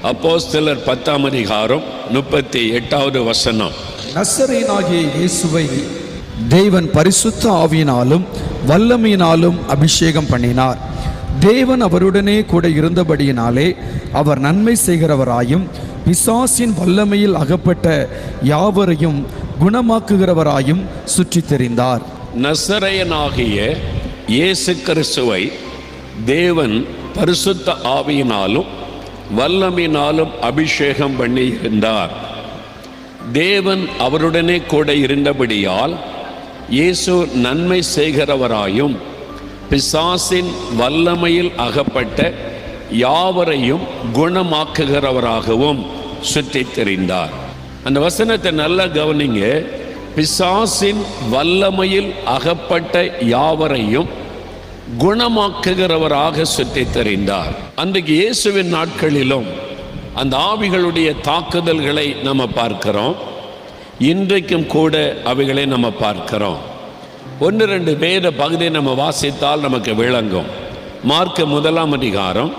அப்போஸ்தலர் 10ஆம் அதிகாரம் 38வது வசனம். நசரேயனாகிய இயேசுவை தேவன் பரிசுத்த ஆவியினாலும் வல்லமையினாலும் அபிஷேகம் பண்ணினார். தேவன் அவருடனே கூட இருந்தபடியினாலே அவர் நன்மை செய்கிறவராயும் பிசாசின் வல்லமையில் அகப்பட்ட யாவரையும் குணமாக்குகிறவராயும் சுற்றித் தெரிந்தார். நசரேயனாகிய இயேசு கிறிஸ்துவை தேவன் பரிசுத்த ஆவியினாலும் வல்லமையினாலும் அபிஷேகம் பண்ணி இருந்தார். தேவன் அவருடனே கூட இருந்தபடியால் இயேசு நன்மை செய்கிறவராயும் பிசாசின் வல்லமையில் அகப்பட்ட யாவரையும் குணமாக்குகிறவராகவும் சுற்றித் தெரிந்தார். அந்த வசனத்தை நல்லா கவனிங்க. பிசாசின் வல்லமையில் அகப்பட்ட யாவரையும் குணமாக்குகிறவராக சுற்றித் தெரிந்தார். அன்றைக்கு இயேசுவின் நாட்களிலும் அந்த ஆவிகளுடைய தாக்குதல்களை நம்ம பார்க்கிறோம். இன்றைக்கும் கூட அவைகளை நம்ம பார்க்கிறோம். 1-2 வேத பகுதியை நம்ம வாசித்தால் நமக்கு விளங்கும். மார்க் 1ஆம் அதிகாரம்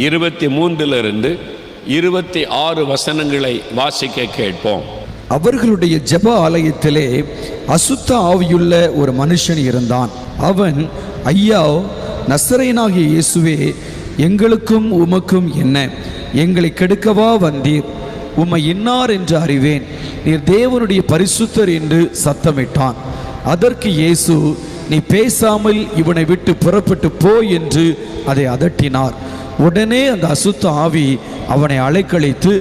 23 26 வசனங்களை வாசிக்க கேட்போம். அவர்களுடைய ஜெப ஆலயத்திலே அசுத்த ஆவியுள்ள ஒரு மனுஷன் இருந்தான். அவன், ஐயா, நசரேயனாகிய இயேசுவே, எங்களுக்கும் உமக்கும் என்ன? எங்களை கெடுக்கவா வந்தீர்? உம்மை இன்னார் என்று அறிவேன். நீர் தேவனுடைய பரிசுத்தர் என்று சத்தமிட்டான். அதற்கு இயேசு, நீ பேசாமல் இவனை விட்டு புறப்பட்டு போ என்று அதை அதட்டினார். உடனே அந்த அசுத்த ஆவி அவனை அலைக்கழித்து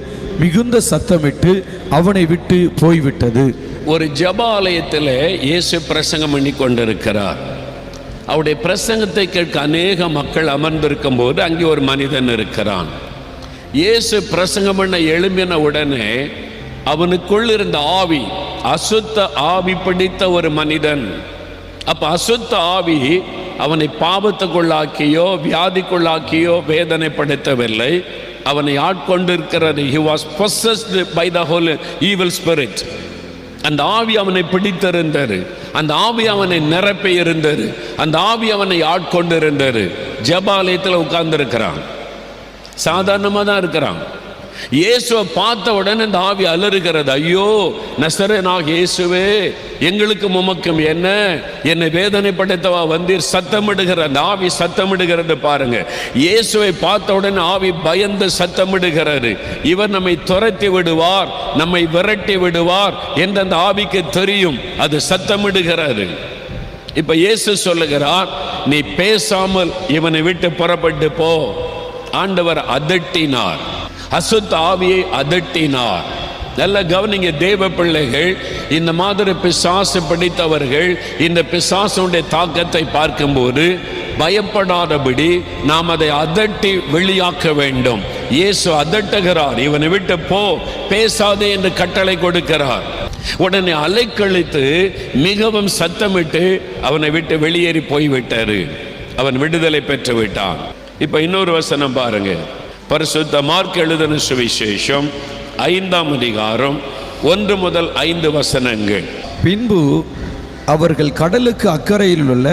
மிகுந்த சத்தமிட்டு அவனை விட்டு போய்விட்டது. ஒரு ஜெப ஆலயத்தில் இயேசு பிரசங்கம் பண்ணி கொண்டிருக்கிறார். அவருடைய பிரசங்கத்தை கேட்க அநேக மக்கள் அமர்ந்திருக்கும் போது அங்கே ஒரு மனிதன் இருக்கிறான். இயேசு பிரசங்கம் பண்ண எழும்பின உடனே அவனுக்குள் இருந்த ஆவி, அசுத்த ஆவி பிடித்த ஒரு மனிதன். அப்ப அசுத்த ஆவி அவனை பாவத்துக்குள்ளாக்கியோ வியாதிக்குள்ளாக்கியோ வேதனைப்படுத்தவில்லை. அவனை ஆட்கொண்டிருக்கிறது. He was possessed by the Holy evil spirit. அந்த ஆவி அவனை பிடித்திருந்தது. அந்த ஆவி அவனை நிரப்பி இருந்தது. அந்த ஆவி அவனை ஆட்கொண்டிருந்தது. ஜெபாலயத்தில் உட்கார்ந்து இருக்கிறான். சாதாரணமாக தான் இருக்கிறான். இயேசுவை பார்த்த உடனே இந்த ஆவி அலறுகிறது. ஐயோ, நசரேயனாகிய இயேசுவே, எங்களுக்கும் உமக்கும் என்ன? என்னை வேதனைப்படுத்தவா வந்தீர்? சத்தமிடுகிற அந்த ஆவி சத்தமிடுகிறது. பாருங்க, இயேசுவை பார்த்த உடனே ஆவி பயந்து சத்தமிடுகிறது. இவர் நம்மை துரத்தி விடுவார், நம்மை விரட்டி விடுவார் என்று அந்த ஆவிக்கு தெரியும். அது சத்தமிடுகிறது. இப்ப இயேசு சொல்லுகிறார், நீ பேசாமல் இவனை விட்டு புறப்பட்டு போ. ஆண்டவர் அதட்டினார், அசுத்த ஆவியை அதட்டினார். நல்ல கவனிங்க தேவ பிள்ளைகள். இந்த மாதிரி பிசாசு பிடித்தவர்கள் இந்த பிசாசுடைய தாக்கத்தை பார்க்கும்போது பயப்படாதபடி நாம் அதை அதட்டி வெளியாக்க வேண்டும். இயேசு அதட்டுகிறார், இவனை விட்டு போ, பேசாதே என்று கட்டளை கொடுக்கிறார். உடனே அலைக்கழித்து மிகவும் சத்தமிட்டு அவனை விட்டு வெளியேறி போய்விட்டாரு. அவன் விடுதலை பெற்று விட்டான். இப்ப இன்னொரு வசனம் பாருங்க. பரிசுத்த மார்க் எழுதின சுவிசேஷம் 5ஆம் அதிகாரம் 1 முதல் 5 வசனங்கள். பின்பு அவர்கள் கடலுக்கு அக்கறையில் உள்ள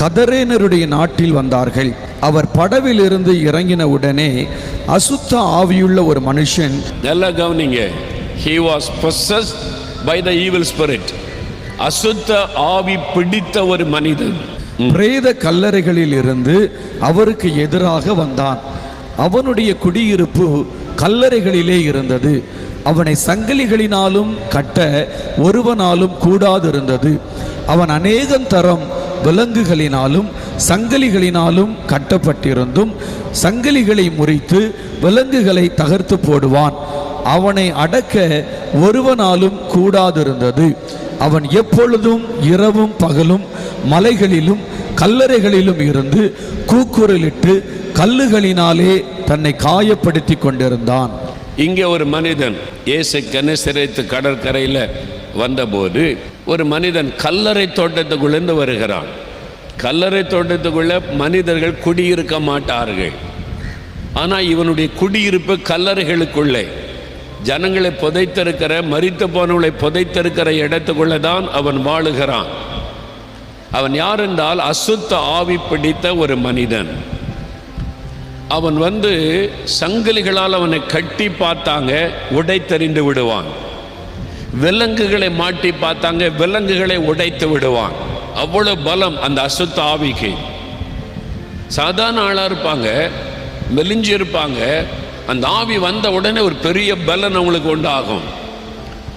கதரேனருடைய நாட்டில் வந்தார்கள். அவர் படவில் இருந்து இறங்கின உடனே அசுத்த ஆவியுள்ள ஒரு மனுஷன், நல்லா கவனிங்க, he was possessed by the evil spirit. அசுத்த ஆவி பிடித்த ஒரு மனிதன் பிரேத கல்லறைகளில் இருந்து அவருக்கு எதிராக வந்தான். அவனுடைய குடியிருப்பு கல்லறைகளிலே இருந்தது. அவனை சங்கிலிகளினாலும் கட்ட ஒருவனாலும் கூடாதிருந்தது. அவன் அநேகம் தரம் விலங்குகளினாலும் சங்கிலிகளினாலும் கட்டப்பட்டிருந்தும் சங்கிலிகளை முறித்து விலங்குகளை தகர்த்து போடுவான். அவனை அடக்க ஒருவனாலும் கூடாதிருந்தது. அவன் எப்பொழுதும் இரவும் பகலும் மலைகளிலும் கல்லறைகளிலும் இருந்து கூக்குரலிட்டு கல்லுகளினாலே தன்னை காயப்படுத்தி கொண்டிருந்தான். இங்கே ஒரு மனிதன் இயேசு கெனசரேத்து கடற்கரையில் வந்தபோது ஒரு மனிதன் கல்லறை தோட்டத்துக்குள்ளேருந்து வருகிறான். கல்லறை தோட்டத்துக்குள்ள மனிதர்கள் குடியிருக்க மாட்டார்கள். ஆனால் இவனுடைய குடியிருப்பு கல்லறைகளுக்குள்ளே, ஜனங்களை புதைத்திருக்கிற, மரித்து போனவர்களை புதைத்திருக்கிற இடத்துக்குள்ள தான் அவன் வாழுகிறான். அவன் யார் என்றால் அசுத்த ஆவி பிடித்த ஒரு மனிதன். அவன் சங்கிலிகளால் அவனை கட்டி பார்த்தாங்க, உடைத்தெறிந்து விடுவான். விலங்குகளை மாட்டி பார்த்தாங்க, விலங்குகளை உடைத்து விடுவான். அவ்வளவு பலம் அந்த அசுத்த ஆவிக்கு. சாதாரண ஆளா இருப்பாங்க, மெலிஞ்சு இருப்பாங்க. அந்த ஆவி வந்த உடனே ஒரு பெரிய பலன் அவங்களுக்கு உண்டாகும்.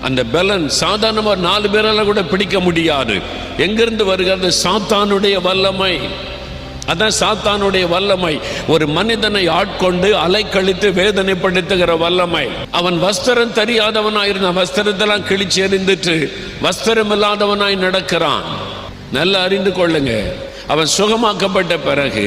அந்த பலன் சாதாரணமாக 4 பேரால கூட பிடிக்க முடியாது. எங்கிருந்து வருகிறது? சாத்தானுடைய வல்லமை. அதான் சாத்தானுடைய வல்லமை. ஒரு மனிதனை ஆட்கொண்டு அலைக்கழித்து வேதனைப்படுத்துகிற வல்லமை. அவன் வஸ்திரம் தெரியாதவனாயிருந்தான், வஸ்திரத்தெல்லாம் கிழிச்சு எறிந்துட்டு வஸ்திரம் இல்லாதவனாய் நடக்கிறான். நல்லா அறிந்து கொள்ளுங்க, அவன் சுகமாக்கப்பட்ட பிறகு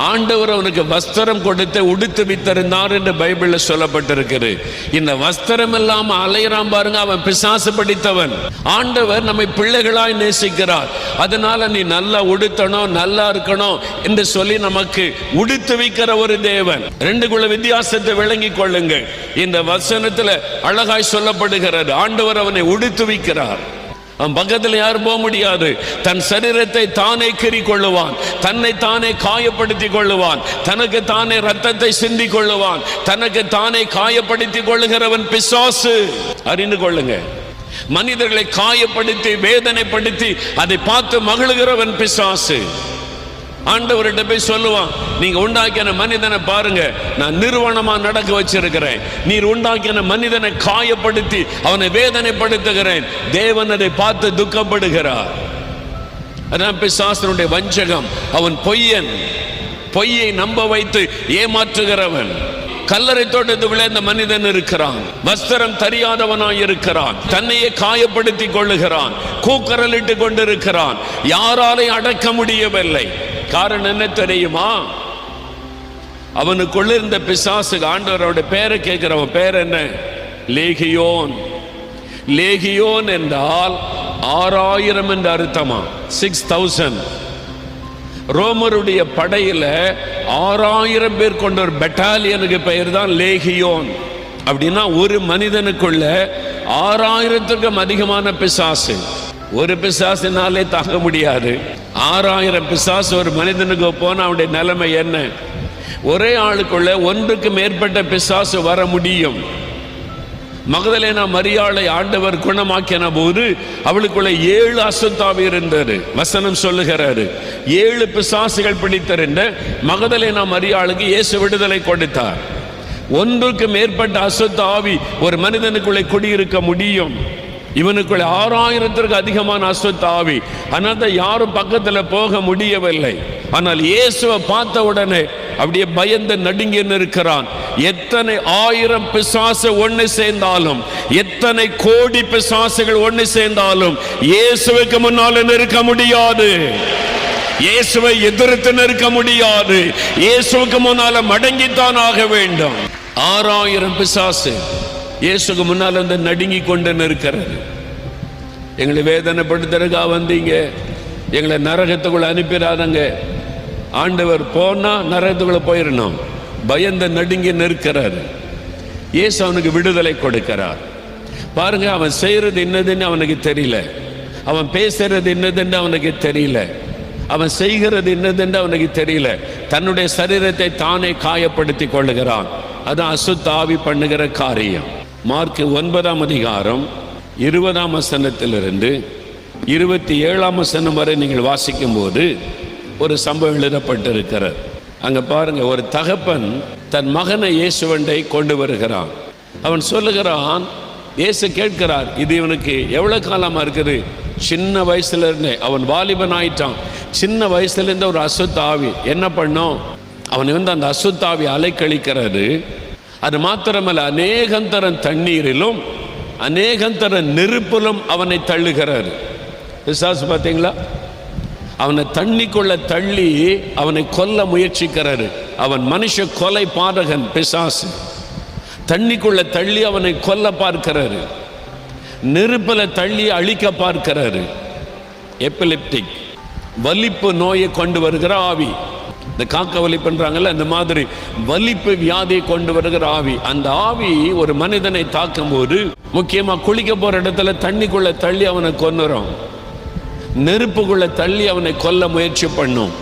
ஆண்டவர் அவனுக்கு வஸ்திரம் கொடுத்து உடுத்து வித்திருந்தார் என்று பைபிளில் சொல்லப்பட்டிருக்கிறது. இந்த வஸ்திரம் இல்லாம அலையறான் பாருங்க, அவன் பிசாசு பிடித்தவன். ஆண்டவர் நம்மை பிள்ளைகளாய் நேசிக்கிறார். அதனால நீ நல்லா உடுத்தணும், நல்லா இருக்கணும் என்று சொல்லி நமக்கு உடுத்து வைக்கிற ஒரு தேவன். 2 வித்தியாசத்தை விளங்கி கொள்ளுங்கள். இந்த வசனத்துல அழகாய் சொல்லப்படுகிறது, ஆண்டவர் அவனை உடுத்து வைக்கிறார். அவன் பக்கத்தில் யாரும் போக முடியாது. தன் சரீரத்தை தானே கீறி கொள்ளுவான், தன்னை தானே காயப்படுத்தி கொள்ளுவான், தனக்கு தானே ரத்தத்தை சிந்தி கொள்ளுவான். தனக்கு தானே காயப்படுத்தி கொள்ளுகிறவன் பிசாசு. அறிந்து கொள்ளுங்க, மனிதர்களை காயப்படுத்தி வேதனைப்படுத்தி அதை பார்த்து மகிழுகிறவன் பிசாசு. ஆண்டவர்கிட்ட போய் சொல்லுவான், நீங்க உண்டாக்கின மனிதனை பாருங்க, நான் நிறுவனமா நடக்க வச்சிருக்கிறேன். நீர் உண்டாக்கின மனிதனை காயப்படுத்தி அவனை வேதனைப்படுத்துகிறேன். தேவன் அதை பார்த்து துக்கப்படுகிறார். அதான் பிசாசனுடைய வஞ்சகம். அவன் பொய்யன், பொய்யை நம்ப வைத்து ஏமாற்றுகிறவன். கல்லறை தோட்டத்து விளைந்த மனிதன் இருக்கிறான், வஸ்திரம் தெரியாதவனாய் இருக்கிறான், தன்னையே காயப்படுத்தி கொள்ளுகிறான், கூக்கரலிட்டு கொண்டிருக்கிறான். யாராலையும் அடக்க முடியவில்லை. காரணம் என்ன தெரியுமா? அவனுக்குள்ள இருந்த பிசாசுக்கு ஆண்டவரோட பேரை கேட்கிறவன் பேர் என்ன? லேகியோன். லேகியோன் என்றால் 6000 என்று அர்த்தமா? 6000. ரோமருடைய படையில 6000 பேர் கொண்ட ஒரு பெட்டாலியனுக்கு பெயர் தான் லேகியோன். அப்படின்னா ஒரு மனிதனுக்குள்ள 6000க்கும் அதிகமான பிசாசு. ஒரு பிசாசினாலே தாங்க முடியாது. 6000 பிசாசு ஒரு மனிதனுக்கு போன அவனுடைய நிலைமை என்ன? ஒரே ஆளுக்குள்ள 1க்கு மேற்பட்ட பிசாசு வர முடியும். மகதலேனா மரியாளை ஆண்டவர் குணமாக்கின போது அவளுக்குள்ள 7 அசுத்தாவி இருந்தது. வசனம் சொல்லுகிறாரு, 7 பிசாசுகள் பிடித்திருந்த மகதலேனா மரியாளுக்கு இயேசு விடுதலை கொடுத்தார். 1க்கு மேற்பட்ட அசுத்த ஆவி ஒரு மனிதனுக்குள்ளே குடியிருக்க முடியும். இவனுக்குள்ள 6000த்திற்கு அதிகமான அசுத்த ஆவி. அதனால யாரும் பக்கத்துல போக முடியவில்லை. ஆனால் இயேசுவை பார்த்த உடனே அப்படியே பயந்து நடுங்கி இருக்கிறான். எத்தனை 1000 பிசாசு ஒன்று சேர்ந்தாலும், எத்தனை கோடி பிசாசுகள் ஒன்று சேர்ந்தாலும் இயேசுவுக்கு முன்னால நிற்க முடியாது. இயேசுவை எதிர்த்து நிற்க முடியாது. இயேசுவுக்கு முன்னால மடங்கித்தான் ஆக வேண்டும். 6000 பிசாசு இயேசுக்கு முன்னால் வந்து நடுங்கி கொண்டு நிற்கிறது. எங்களை வேதனைப்படுத்துறதுக்கா வந்தீங்க, எங்களை நரகத்துக்குள்ள அனுப்பிடாதங்க. ஆண்டவர் போனா நரகத்துக்குள்ள போயிடணும். பயந்த நடுங்கி நிற்கிறார். இயேசு அவனுக்கு விடுதலை கொடுக்கிறார். பாருங்க, அவன் செய்யறது என்னதுன்னு அவனுக்கு தெரியல, அவன் பேசுறது என்னதுன்னு அவனுக்கு தெரியல, அவன் செய்கிறது என்னதுன்னு அவனுக்கு தெரியல. தன்னுடைய சரீரத்தை தானே காயப்படுத்தி கொள்ளுகிறான். அதான் அசுத்த ஆவி பண்ணுகிற காரியம். மார்க் 9ஆம் அதிகாரம் 20ஆம் வசனத்திலிருந்து 27ஆம் வசனம் வரை நீங்கள் வாசிக்கும் போது ஒரு சம்பவம் எழுதப்பட்டிருக்கிறது. அங்க பாருங்க, ஒரு தகப்பன் தன் மகனை இயேசுவண்டை கொண்டு வருகிறான். அவன் சொல்லுகிறான், இயேசு கேட்கிறார், இது இவனுக்கு எவ்வளவு காலமா இருக்குது? சின்ன வயசுல இருந்தே, அவன் வாலிபன் ஆயிட்டான். சின்ன வயசுல இருந்த ஒரு அசுத்த ஆவி என்ன பண்ணும்? அவனை அந்த அசுத்த ஆவி அலைக்கழிக்கிறது. அது மாத்திரமல்ல, அநேகந்தரம் தண்ணீரிலும் அநேகந்தர நெருப்பிலும் அவனை தள்ளுகிறார். பிசாசு பார்த்தீங்களா? அவனை தண்ணிக்குள்ள தள்ளி அவனை கொல்ல முயற்சிக்கிறாரு. அவன் மனுஷ கொலை பாதகன் பிசாசு. தண்ணிக்குள்ள தள்ளி அவனை கொல்ல பார்க்கிறாரு. நெருப்பில் தள்ளி அழிக்க பார்க்கிறாரு. எபிலிப்டிக் வலிப்பு நோயை கொண்டு வருகிற ஆவி. இந்த காக்க வலிப்புன்றாங்கல்ல, அந்த மாதிரி வலிப்பு வியாதியை கொண்டு வருகிற ஆவி. அந்த ஆவி ஒரு மனிதனை தாக்கும் போது, முக்கியமா குளிக்க போற இடத்துல தண்ணிக்குள்ள தள்ளி அவனை கொன்னுறோம், நெருப்புக்குள்ள தள்ளி அவனை கொல்ல முயற்சி பண்ணும்.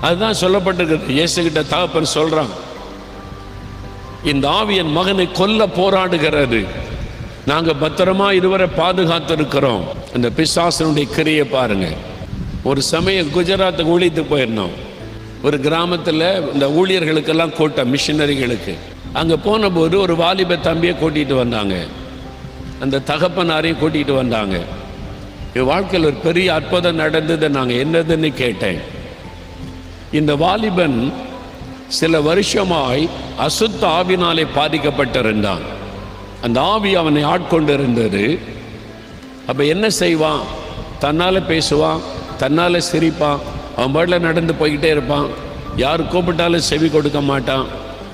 அதுதான் சொல்லப்பட்டிருக்கிறது. இயேசுகிட்ட தகப்பன் சொல்றான், இந்த ஆவி என் மகனை கொல்ல போராடுகிறது, நாங்க பத்திரமா இதுவரை பாதுகாத்திருக்கிறோம். அந்த பிசாசனுடைய கிரியை பாருங்க. ஒரு சமயம் குஜராத்துக்கு ஊழியத்துக்கு போயிருந்தோம். ஒரு கிராமத்தில் இந்த ஊழியர்களுக்கெல்லாம் கூட்டம், மிஷினரிகளுக்கு. அங்கே போன போது ஒரு வாலிப தம்பியை கூட்டிகிட்டு வந்தாங்க, அந்த தகப்பனாரையும் கூட்டிகிட்டு வந்தாங்க. என் வாழ்க்கையில் ஒரு பெரிய அற்புதம் நடந்தது. நாங்கள் என்னதுன்னு கேட்டேன். இந்த வாலிபன் சில வருஷமாய் அசுத்த ஆவினாலே பாதிக்கப்பட்டிருந்தான். அந்த ஆவி அவனை ஆட்கொண்டு இருந்தது. அப்போ என்ன செய்வான்? தன்னால் பேசுவான், தன்னால் சிரிப்பான், அவன் பாட்டில் நடந்து போய்கிட்டே இருப்பான். யார் கூப்பிட்டாலும் செவி கொடுக்க மாட்டான்.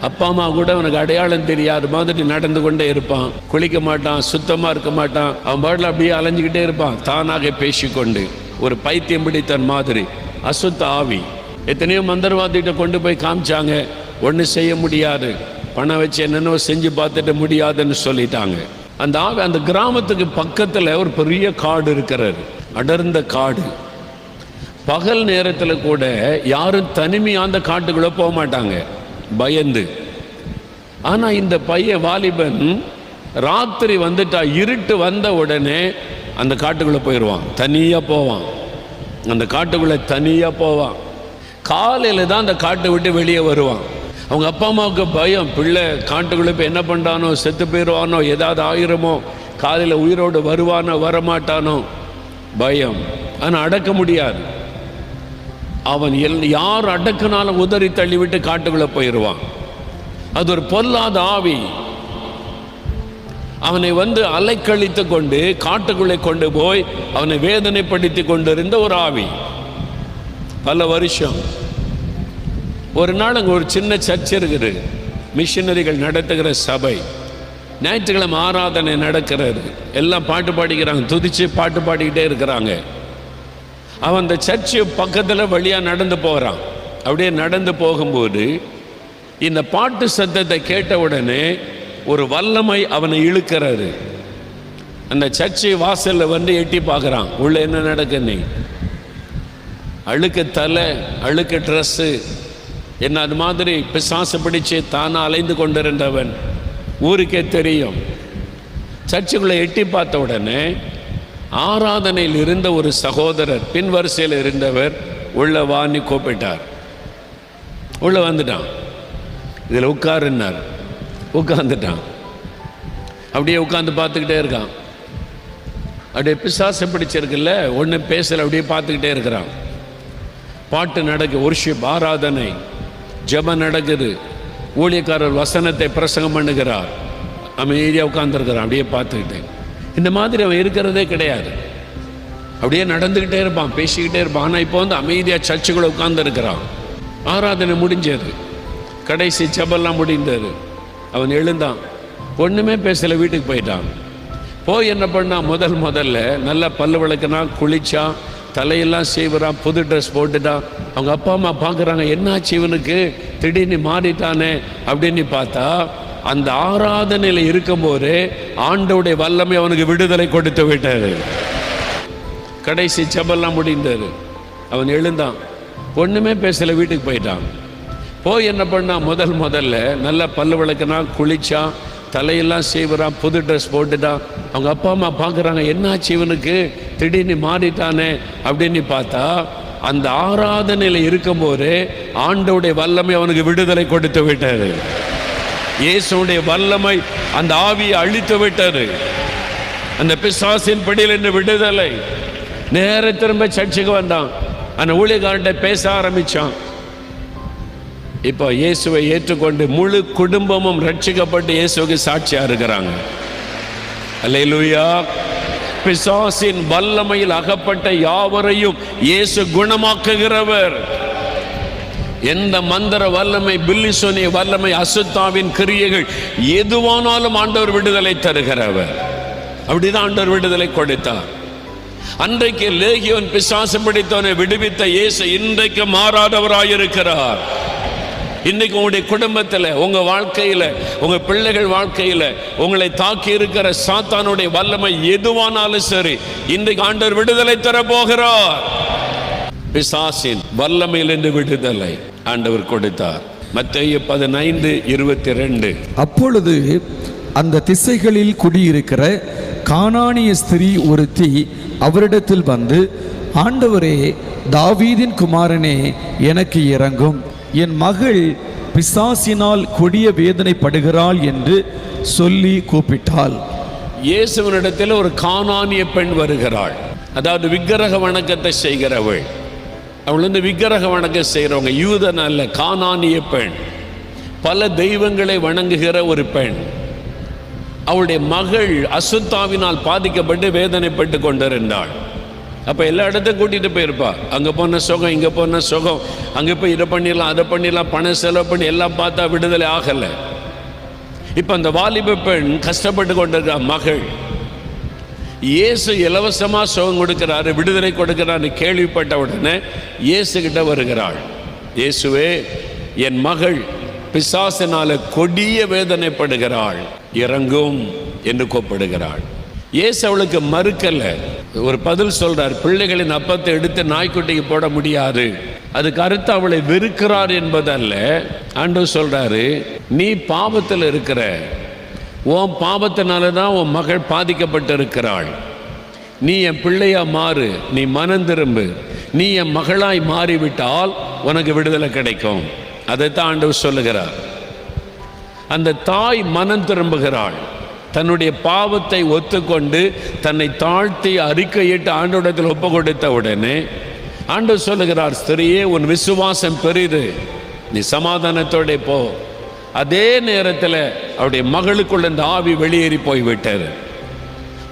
அப்பா அம்மா கூட அவனுக்கு அடையாளம் தெரியாத மாதிரி நடந்து கொண்டே இருப்பான். குளிக்க மாட்டான், சுத்தமாக இருக்க மாட்டான். அவன் பாட்டில் அப்படியே அலைஞ்சிக்கிட்டே இருப்பான், தானாக பேசிக்கொண்டு. ஒரு பைத்தியம் பிடித்தன் மாதிரி அசுத்த ஆவி. எத்தனையோ மந்திரவாதிகிட்ட கொண்டு போய் காமிச்சாங்க, ஒன்றும் செய்ய முடியாது, பணம் வச்சு என்னென்னோ செஞ்சு பார்த்துட்டு முடியாதுன்னு சொல்லிட்டாங்க. அந்த ஆவி அந்த கிராமத்துக்கு பக்கத்தில் ஒரு பெரிய காடு இருக்கிறது, அடர்ந்த காடு. பகல் நேரத்தில் கூட யாரும் தனிமையாக அந்த காட்டுக்குள்ளே போக மாட்டாங்க, பயந்து. ஆனால் இந்த பையன் வாலிபன் ராத்திரி வந்துட்டா, இருட்டு வந்த உடனே அந்த காட்டுக்குள்ளே போயிடுவான், தனியாக போவான். அந்த காட்டுக்குள்ளே தனியாக போவான். காலையில் தான் அந்த காட்டை விட்டு வெளியே வருவான். அவங்க அப்பா அம்மாவுக்கு பயம், பிள்ளை காட்டுக்குள்ளே போய் என்ன பண்ணுறானோ, செத்து போயிடுவானோ, ஏதாவது ஆயிரமோ, காலையில் உயிரோடு வருவானோ வரமாட்டானோ, பயம். ஆனால் அடக்க முடியாது. அவன் யார் அடக்குனாலும் உதறி தள்ளிவிட்டு காட்டுக்குள்ளே போயிடுவான். அது ஒரு பொல்லாத ஆவி. அவனை அலைக்கழித்து கொண்டு காட்டுக்குள்ளே கொண்டு போய் அவனை வேதனைப்படுத்தி கொண்டிருந்த ஒரு ஆவி. பல வருஷம். ஒரு நாள் அங்கே ஒரு சின்ன சர்ச் இருக்குது, மிஷினரிகள் நடத்துகிற சபை. ஞாயிற்றுக்கிழமை ஆராதனை நடக்கிறது. எல்லாம் பாட்டு பாடிக்கிறாங்க, துதிச்சு பாட்டு பாடிக்கிட்டே இருக்கிறாங்க. அவன் அந்த சர்ச்சு பக்கத்தில் வழியாக நடந்து போகிறான். அப்படியே நடந்து போகும்போது இந்த பாட்டு சத்தத்தை கேட்ட உடனே ஒரு வல்லமை அவனை இழுக்கிறது. அந்த சர்ச்சை வாசலில் எட்டி பார்க்குறான், உள்ள என்ன நடக்குன்னு. அழுக்கு தலை, அழுக்கு ட்ரெஸ்ஸு, என்ன அது மாதிரி பிசாசு பிடிச்சு தானாக அலைந்து கொண்டிருந்தவன். ஊருக்கே தெரியும். சர்ச்சுக்குள்ளே எட்டி பார்த்த உடனே ஆராதனையில் இருந்த ஒரு சகோதரர், பின் வரிசையில் இருந்தவர், உள்ள வாணி கூப்பிட்டார். உள்ள வந்துட்டான். இதில் உட்காருன்னார். உட்காந்துட்டான். அப்படியே உட்காந்து பார்த்துக்கிட்டே இருக்கான். அப்படியே பிசாசு பிடிச்சிருக்குல்ல, ஒன்றும் பேசலை, அப்படியே பார்த்துக்கிட்டே இருக்கிறான். பாட்டு நடக்கு, ஒர்ஷிப், ஆராதனை, ஜெபம் நடக்குது. ஊழியக்காரர் வசனத்தை பிரசங்கம் பண்ணுகிறார். அமைதியாக உட்கார்ந்துருக்கிறான், அப்படியே பார்த்துக்கிட்டே. இந்த மாதிரி அவன் இருக்கிறதே கிடையாது. அப்படியே நடந்துக்கிட்டே இருப்பான், பேசிக்கிட்டே இருப்பான். ஆனால் இப்போ அமைதியாக சர்ச்சுக்குள்ளே உட்கார்ந்துருக்கிறான். ஆராதனை முடிஞ்சது, கடைசி ஜெபம்லாம் முடிந்தது. அவன் எழுந்தான், ஒன்றுமே பேசலை, வீட்டுக்கு போயிட்டான். போய் என்ன பண்ணான்? முதல்ல நல்லா பல்லு விளக்குனா, குளிச்சா, தலையெல்லாம் செய்வறான், புது ட்ரெஸ் போட்டுட்டான். அவங்க அப்பா அம்மா பார்க்குறாங்க, என்னாச்சு இவனுக்கு, திடீர்னு மாறிட்டானே அப்படின்னு பார்த்தா, அந்த ஆராதனையில் இருக்கும்போது ஆண்டவருடைய வல்லமை அவனுக்கு விடுதலை கொடுத்து விட்டாரு. கடைசி ஜெபம்லாம் முடிந்தது. அவன் எழுந்தான், ஒன்றுமே பேசலை, வீட்டுக்கு போயிட்டான். போய் என்ன பண்ணான்? முதல்ல நல்லா பல்லு விளக்குனா, குளிச்சா, தலையெல்லாம் செய்வறான், புது ட்ரெஸ் போட்டுட்டான். அவங்க அப்பா அம்மா பார்க்குறாங்க, என்னாச்சு இவனுக்கு, திடீர்னு மாறிட்டானே அப்படின்னு பார்த்தா, அந்த ஆராதனையில் இருக்கும்போது ஆண்டவருடைய வல்லமை அவனுக்கு விடுதலை கொடுத்து விட்டாரு. இயேசுடைய வல்லமை அந்த ஆவியை அழித்து விட்டாரு. அந்த பிசாசின் பிடியில் இருந்து விடுதலை. நேர திரும்ப சர்ச்சுக்கு வந்தான். அந்த ஊழியக்காரன்ட்ட பேச ஆரம்பிச்சான். இப்போ இயேசுவை ஏற்றுக்கொண்டு முழு குடும்பமும் ரட்சிக்கப்பட்டு இயேசுவுக்கு சாட்சியா இருக்கிறாங்க. அல்லேலூயா. பிசாசின் வல்லமையில் அகப்பட்ட யாவரையும் இயேசு குணமாக்குகிறவர். எந்த மந்திர வல்லமை, பில்லிசோனிய வல்லமை, அசுத்தாவின் கிரியைகள் எதுவானாலும் ஆண்டவர் விடுதலை தருகிறவர். அப்படிதான் ஆண்டவர் விடுதலை கொடுத்தார். அன்றைக்கு லேகியோன் பிசாசு பிடித்தவனை விடுவித்த இயேசு இன்றைக்கு மாறாதவராயிருக்கிறார். இன்னைக்கு உங்களுடைய குடும்பத்தில், உங்க வாழ்க்கையில, உங்க பிள்ளைகள் வாழ்க்கையில உங்களை தாக்கி இருக்கிற சாத்தானுடைய வல்லமை எதுவானாலும் சரி, இன்றைக்கு ஆண்டவர் விடுதலை தர போகிறார். பிசாசின் வல்லமையிலிருந்து விடுதலை ஆண்டவர் கொடுத்தார். மத்தேயு 15:22. அப்பொழுது அந்த திசைகளில் குடியிருக்கிற கானானிய ஸ்திரீ ஒருத்தி அவரிடத்தில் வந்து, ஆண்டவரே, தாவீதின் குமாரனே, எனக்கு இரங்கும், என் மகள் பிசாசினால் கொடிய வேதனைப்படுகிறாள் என்று சொல்லி கூப்பிட்டாள். இயேசுவினிடத்தில் ஒரு கானானிய பெண் வருகிறாள். அதாவது விக்கிரக வணக்கத்தை செய்கிறவள். அவள் வந்து விக்கிரக வணக்கம் செய்கிறவங்க, யூதன் அல்ல, கானானிய பெண். பல தெய்வங்களை வணங்குகிற ஒரு பெண். அவளுடைய மகள் அசுத்தாவினால் பாதிக்கப்பட்டு வேதனைப்பட்டு கொண்டிருந்தாள். அப்போ எல்லா இடத்தையும் கூட்டிகிட்டு போயிருப்பா. அங்கே போன சுகம், இங்கே போன சுகம், அங்கே போய் இதை பண்ணிடலாம், அதை பண்ணிடலாம், பணம் செலவு பண்ணி எல்லாம் பார்த்தா விடுதலை ஆகலை. இப்போ அந்த வாலிப பெண் கஷ்டப்பட்டு கொண்டிருக்கிற மகள், இயேசு இலவசமாக சுகம் கொடுக்கிறாரு, விடுதலை கொடுக்கிறான்னு கேள்விப்பட்ட உடனே இயேசு கிட்ட வருகிறாள். இயேசுவே, என் மகள் பிசாசினால கொடிய வேதனைப்படுகிறாள், இறங்கும் என்று கூப்பிடுகிறாள். இயேசு அவளுக்கு மறுக்கல, ஒரு பதில் சொல்றார். பிள்ளைகளின் அப்பத்தை எடுத்து நாய்க்குட்டிக்கு போட முடியாது. அதுக்கு அர்த்தம் அவளை வெறுக்கிறார் என்பதல்ல. ஆண்டவர் சொல்றாரு, நீ பாவத்தில் இருக்கிற, உன் பாவத்தினால தான் உன் மகள் பாதிக்கப்பட்டு இருக்கிறாள். நீ என் பிள்ளையா மாறு, நீ மனம் திரும்பு, நீ என் மகளாய் மாறிவிட்டால் உனக்கு விடுதலை கிடைக்கும். அதைத்தான் ஆண்டவர் சொல்லுகிறார். அந்த தாய் மனம் திரும்புகிறாள். தன்னுடைய பாவத்தை ஒத்துக்கொண்டு தன்னை தாழ்த்தி அறிக்கையிட்டு ஆண்டவரிடத்தில் ஒப்பு கொடுத்த உடனே ஆண்டவர் சொல்லுகிறார், ஸ்திரியே, உன் விசுவாசம் பெரிது, நீ சமாதானத்தோட போ. அதே நேரத்தில் அவருடைய மகளுக்குள்ள இந்த ஆவி வெளியேறி போய்விட்டது.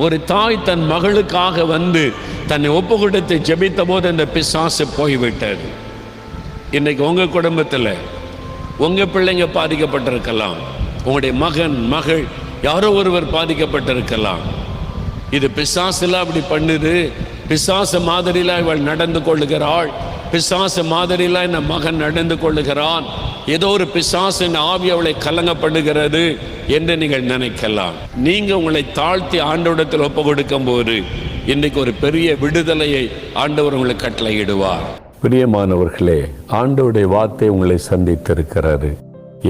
ஒரு தாய் தன் மகளுக்காக வந்து தன்னை ஒப்பு கொடுத்து ஜெபித்த போது அந்த பிசாசு போய்விட்டது. இன்னைக்கு உங்கள் குடும்பத்தில் உங்கள் பிள்ளைங்க பாதிக்கப்பட்டிருக்கலாம், உங்களுடைய மகன் மகள் யாரோ ஒருவர் பாதிக்கப்பட்டிருக்கலாம். இது பிசாசுலாம் அப்படி பண்ணுது, பிசாசு மாதிரிலாம் இவள் நடந்து கொள்ளுகிறாள், பிசாசு மாதிரிலாம் இந்த மகன் நடந்து கொள்ளுகிறான், ஏதோ ஒரு பிசாசின் ஆவி அவளை கலங்கப்படுகிறது என்று நீங்கள் நினைக்கலாம். நீங்கள் உங்களை தாழ்த்தி ஆண்டவரிடத்தில் ஒப்பு கொடுக்கும் போது இன்னைக்கு ஒரு பெரிய விடுதலையை ஆண்டவர் உங்களுக்கு கட்டளையிடுவார். பிரியமானவர்களே, ஆண்டவருடைய வார்த்தை உங்களை சந்தித்திருக்கிறாரு.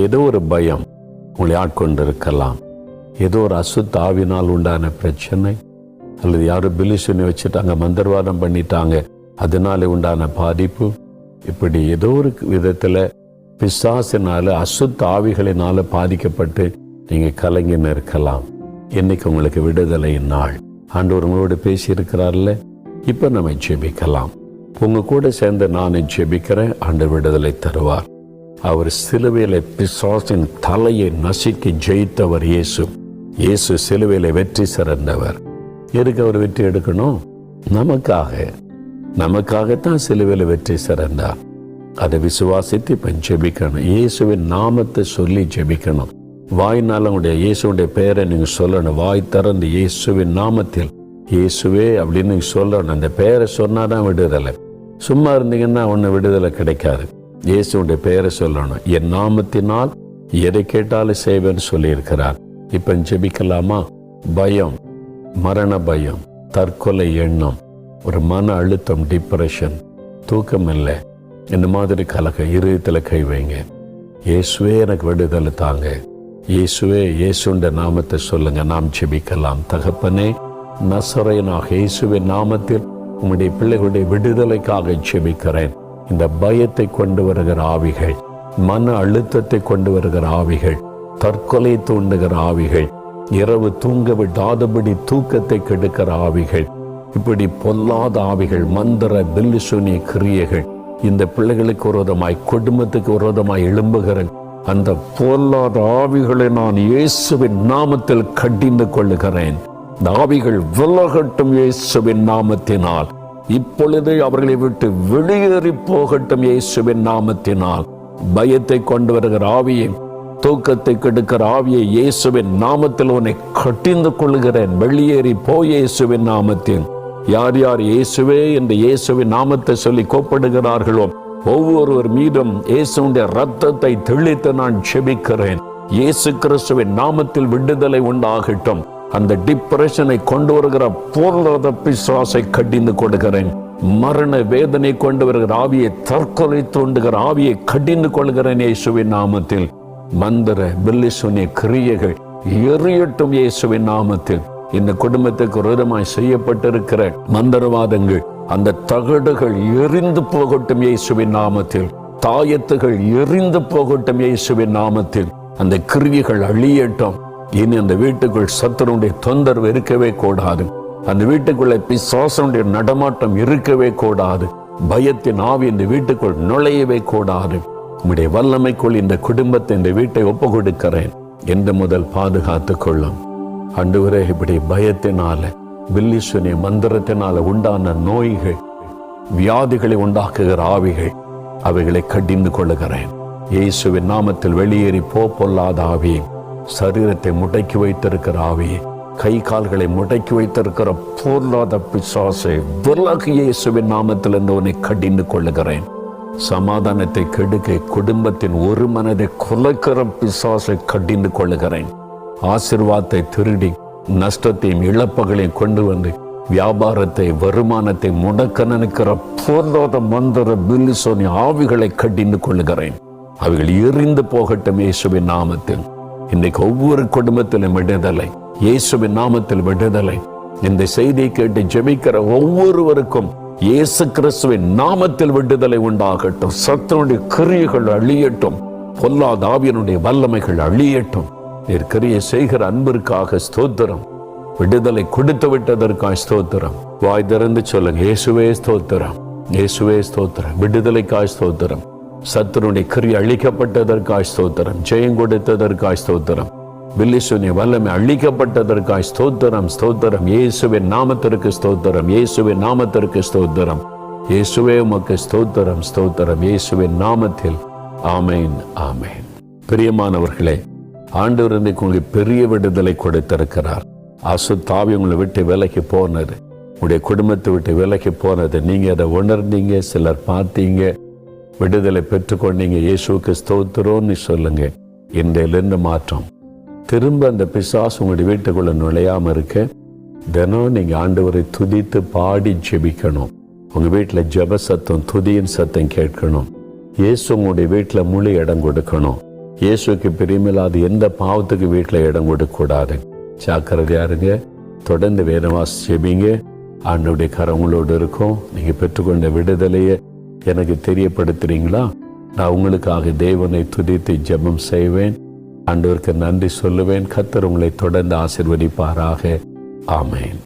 ஏதோ ஒரு பயம் உங்களை ஆட்கொண்டிருக்கலாம். ஏதோ ஒரு அசுத்த ஆவினால் உண்டான பிரச்சனை, அல்லது யாரும் பிலிசுனி வச்சுட்டாங்க, மந்திரவாதம் பண்ணிட்டாங்க, அதனால உண்டான பாதிப்பு, இப்படி ஏதோ ஒரு விதத்தில் பிசாசினால அசுத்த ஆவிகளினால பாதிக்கப்பட்டு நீங்கள் கலங்கின்னு இருக்கலாம். இன்னைக்கு உங்களுக்கு விடுதலையின் நாள். ஆண்டவர் உங்களோடு பேசி இருக்கிறார்ல. இப்போ நம்ம ஜெபிக்கலாம். உங்க கூட சேர்ந்து நானும் ஜெபிக்கிறேன். ஆண்டவர் விடுதலை தருவார். அவர் சிலுவையில பிசாசின் தலையை நசுக்கி ஜெயித்தவர் இயேசு. இயேசு சிலுவையில வெற்றி சிறந்தவர். எதுக்கு அவர் வெற்றி எடுக்கணும்? நமக்காகத்தான் சிலுவையில வெற்றி சிறந்தார். அதை விசுவாசித்து இப்ப ஜெபிக்கணும். இயேசுவின் நாமத்தை சொல்லி ஜெபிக்கணும். வாய்னால உங்களுடைய இயேசுடைய பெயரை நீங்க சொல்லணும். வாய் திறந்து இயேசுவின் நாமத்தில் இயேசுவே அப்படின்னு நீங்க சொல்லணும். அந்த பெயரை சொன்னாதான் விடுதலை. சும்மா இருந்தீங்கன்னா ஒன்று விடுதலை கிடைக்காது. இயேசுடைய பெயரை சொல்லணும். என் நாமத்தினால் எதை கேட்டாலும் செய்வேன்னு சொல்லியிருக்கிறார். இப்ப ஜெபிக்கலாமா? பயம், மரண பயம், தற்கொலை எண்ணம், ஒரு மன அழுத்தம், டிப்ரெஷன், தூக்கம் இல்லை, இந்த மாதிரி கலக்க இருதயத்தில் கை வைங்க. இயேசுவே எனக்கு விடுதலை தாங்க. இயேசுவே, இயேசுண்ட நாமத்தை சொல்லுங்க. நாம் ஜெபிக்கலாம். தகப்பனே, நசரேயனாக இயேசுவின் நாமத்தில் உங்களுடைய பிள்ளைகளுடைய விடுதலைக்காக ஜெபிக்கிறேன். இந்த பயத்தை கொண்டு வருகிற ஆவிகள், மன அழுத்தத்தை கொண்டு வருகிற ஆவிகள், தற்கொலை தூண்டுகிற ஆவிகள், இரவு தூங்க விடாதபடி தூக்கத்தை கெடுக்கிற ஆவிகள், இப்படி பொல்லாத ஆவிகள், மந்திர பில்லிசுனி கிரியைகள், இந்த பிள்ளைகளுக்கு விரோதமாய், குடும்பத்துக்கு விரோதமாய் எழும்புகிற அந்த பொல்லாத ஆவிகளை நான் இயேசுவின் நாமத்தில் கடிந்து கொள்ளுகிறேன். இந்த ஆவிகள் விலகட்டும் இயேசுவின் நாமத்தினால். இப்பொழுதே அவர்களை விட்டு வெளியேறி போகட்டும் இயேசுவின் நாமத்தினால். பயத்தை கொண்டு வருகிற ஆவியை, தூக்கத்தை கெடுக்கிற ஆவியை இயேசுவின் நாமத்தில் உன்னை கடிந்து கொள்ளுகிறேன். வெளியேறி போ இயேசுவின் நாமத்தில். யார் யார் இயேசுவே என்று இயேசுவின் நாமத்தை சொல்லி கூப்பிடுகிறார்களோ ஒவ்வொருவர் மீதும் இயேசுடைய ரத்தத்தை தெளித்து நான் ஜெபிக்கிறேன். இயேசு கிறிஸ்துவின் நாமத்தில் விடுதலை உண்டாகட்டும். அந்த டிப்ரெஷனை கொண்டு வருகிற பொருளாதார பிசாசை கடிந்து கொடுக்கிறேன். மரண வேதனை கொண்டு வருகிற ஆவியை, தற்கொலை தூண்டுகிற ஆவியை கடிந்து கொள்கிறேன் இயேசுவின் நாமத்தில். மந்திர பில்லிசுனிய கிரியைகள் எரியட்டும் இயேசுவின் நாமத்தில். இந்த குடும்பத்துக்கு விரோதமாய் செய்யப்பட்டிருக்கிற மந்திரவாதங்கள், அந்த தகடுகள் எரிந்து போகட்டும் இயேசுவின் நாமத்தில். தாயத்துகள் எரிந்து போகட்டும் இயேசுவின் நாமத்தில். அந்த கிரியைகள் அழியட்டும். இனி அந்த வீட்டுக்குள் சத்துருடைய தொந்தரவு இருக்கவே கூடாது. அந்த வீட்டுக்குள்ள பிசாசனுடைய நடமாட்டம் இருக்கவே கூடாது. பயத்தின் ஆவி இந்த வீட்டுக்குள் நுழையவே கூடாது. உம்முடைய வல்லமைக்குள் இந்த குடும்பத்தை, இந்த வீட்டை ஒப்பு கொடுக்கிறேன் என்று முதல் பாதுகாத்துக் கொள்ளும். ஆண்டவரே, இப்படி பயத்தினால, பில்லிசுனிய மந்திரத்தினால உண்டான நோய்கள், வியாதிகளை உண்டாக்குகிற ஆவிகள், அவைகளை கடிந்து கொள்ளுகிறேன் இயேசுவின் நாமத்தில். வெளியேறி பொல்லாத ஆவியை, சரீரத்தை முடக்கி வைத்திருக்கிற ஆவியை, கை கால்களை முடக்கி வைத்திருக்கிற பொல்லாத பிசாசை விலகு இயேசுவின் நாமத்தில் உன்னை கடிந்து கொள்ளுகிறேன். சமாதானத்தை கெடுக்க, குடும்பத்தின் ஒரு மனதை குலைக்கிற பிசாசை கடிந்து கொள்ளுகிறேன். ஆசீர்வாதத்தை திருடி நஷ்டத்தையும் இழப்புகளையும் கொண்டு வந்து வியாபாரத்தை, வருமானத்தை முடக்க நினைக்கிற பொல்லாத மந்திர பில்லிசோனி ஆவிகளை கடிந்து கொள்ளுகிறேன். அவைகள் எரிந்து போகட்டும் இயேசுவின் நாமத்தில். இன்றைக்கு ஒவ்வொரு குடும்பத்திலும் விடுதலை, இயேசுவின் நாமத்தில் விடுதலை. இந்த செய்தியை கேட்டு ஜெபிக்கிற ஒவ்வொருவருக்கும் இயேசு கிறிஸ்துவின் நாமத்தில் விடுதலை உண்டாகட்டும். சத்துருடைய கிரியைகள் அழியட்டும். பொல்லாத ஆவியினுடைய வல்லமைகள் அழியட்டும். நீர் கிரியை செய்கிற அன்பிற்காக ஸ்தோத்திரம். விடுதலை கொடுத்து விட்டதற்காக ஸ்தோத்திரம். வாய் திறந்து சொல்லுங்க, இயேசுவே ஸ்தோத்திரம், இயேசுவே ஸ்தோத்திரம். விடுதலைக்காய் ஸ்தோத்திரம். சத்துருடைய கிரியை அழிக்கப்பட்டதற்காய் ஸ்தோத்திரம். ஜெயம் கொடுத்ததற்காய் ஸ்தோத்திரம். பில்லிசுனிய வல்லமை அழிக்கப்பட்டதற்காய் ஸ்தோத்திரம், ஸ்தோத்திரம். இயேசுவின் நாமத்திற்கு ஸ்தோத்திரம், இயேசுவின் நாமத்திற்கு ஸ்தோத்திரம். இயேசுவே உமக்கு ஸ்தோத்திரம், ஸ்தோத்திரம். இயேசுவின் நாமத்தில் ஆமேன், ஆமேன். பிரியமானவர்களே, ஆண்டவர் உங்களுக்கு பெரிய விடுதலை கொடுத்திருக்கிறார். அசுத்தாவி உங்களை விட்டு விலகி போனது, உங்களுடைய குடும்பத்தை விட்டு விலகி போனது, நீங்க அதை உணர்ந்தீங்க, சிலர் பார்த்தீங்க, விடுதலை பெற்றுக்கொண்டீங்க. இயேசுவுக்கு ஸ்தோத்திரம்னு சொல்லுங்க. இன்றையிலிருந்து மாற்றம். திரும்ப அந்த பிசாசு உங்களுடைய வீட்டுக்குள்ள நுழையாம இருக்க தினம் நீங்க ஆண்டவரை துதித்து பாடி ஜெபிக்கணும். உங்க வீட்டுல ஜெப சத்தம், துதியின் சத்தம் கேட்கணும். இயேசு உங்களுடைய வீட்டுல முழு இடம் கொடுக்கணும். இயேசுக்கு பிரியமில்லாத எந்த பாவத்துக்கு வீட்டுல இடம் கொடுக்க கூடாது. ஜாக்கிரதையா இருங்க. தொடர்ந்து வேதவாசி ஜெபிங்க. ஆண்டவருடைய கரம் உங்களோடு இருக்கும். நீங்க பெற்றுக்கொண்ட விடுதலையை எனக்கு தெரியப்படுத்துறீங்களா? நான் உங்களுக்காக தேவனை துதித்து ஜெபம் செய்வேன். ஆண்டவருக்கு நன்றி சொல்லுவேன். கர்த்தர் உங்களை தொடர்ந்து ஆசீர்வதிப்பாராக. ஆமென்.